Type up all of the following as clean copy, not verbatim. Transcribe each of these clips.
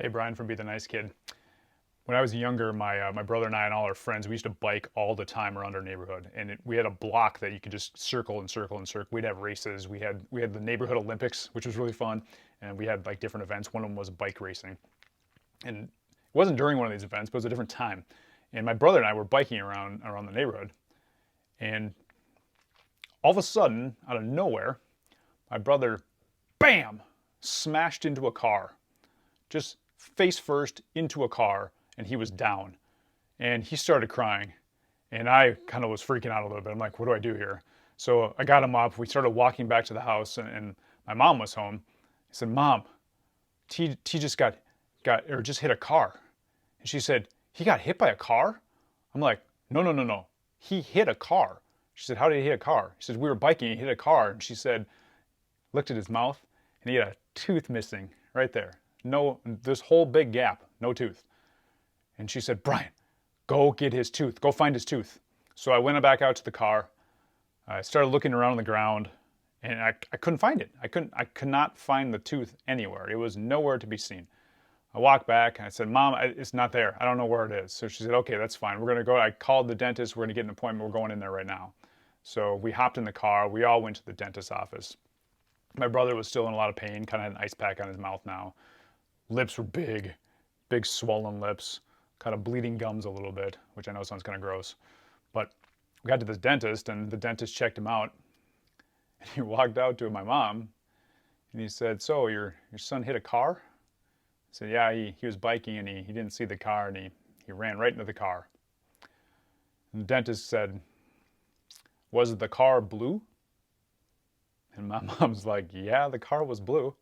Hey, Brian from Be the Nice Kid. When I was younger, my brother and I and all our friends, we used to bike all the time around our neighborhood, and we had a block that you could just circle and circle and circle. We'd have races. We had the neighborhood Olympics, which was really fun, and we had like different events. One of them was bike racing, and it wasn't during one of these events, but it was a different time. And my brother and I were biking around the neighborhood, and all of a sudden, out of nowhere, my brother, bam, smashed into a car, just face first into a car, and he was down. And he started crying. And I kind of was freaking out a little bit. I'm like, what do I do here? So I got him up. We started walking back to the house, and my mom was home. I said, Mom, T just just hit a car. And she said, he got hit by a car? I'm like, no, no, no, no. He hit a car. She said, how did he hit a car? She said, we were biking, he hit a car. And she said, looked at his mouth, and he had a tooth missing right there. No, this whole big gap, no tooth. And she said, Brian, go get his tooth. Go find his tooth. So I went back out to the car. I started looking around on the ground, and I couldn't find it. I could not find the tooth anywhere. It was nowhere to be seen. I walked back and I said, Mom, it's not there. I don't know where it is. So she said, okay, that's fine. We're going to go. I called the dentist. We're going to get an appointment. We're going in there right now. So we hopped in the car. We all went to the dentist's office. My brother was still in a lot of pain, kind of had an ice pack on his mouth now. Lips were big, big swollen lips, kind of bleeding gums a little bit, which I know sounds kind of gross. But we got to this dentist, and the dentist checked him out. And he walked out to my mom, and he said, so your son hit a car? I said, yeah, he was biking, and he didn't see the car, and he ran right into the car. And the dentist said, was the car blue? And my mom's like, yeah, the car was blue.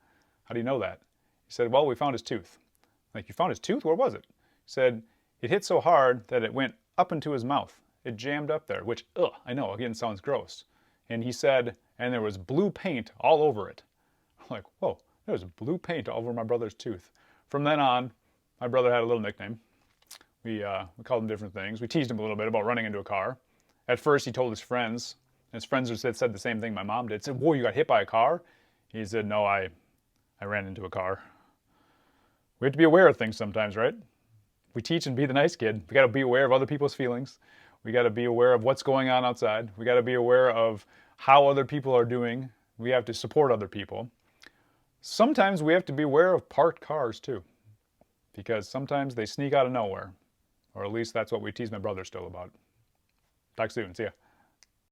How do you know that? He said, well, we found his tooth. I'm like, you found his tooth? Where was it? He said, it hit so hard that it went up into his mouth. It jammed up there, which, I know, again, sounds gross. And he said, and there was blue paint all over it. I'm like, whoa, there was blue paint all over my brother's tooth. From then on, my brother had a little nickname. We called him different things. We teased him a little bit about running into a car. At first, he told his friends. His friends said the same thing my mom did. Said, whoa, you got hit by a car? He said, no, I ran into a car. We have to be aware of things sometimes, right? We teach and be the nice kid. We got to be aware of other people's feelings. We got to be aware of what's going on outside. We got to be aware of how other people are doing. We have to support other people. Sometimes we have to be aware of parked cars too, because sometimes they sneak out of nowhere. Or at least that's what we tease my brother still about. Talk soon. See ya.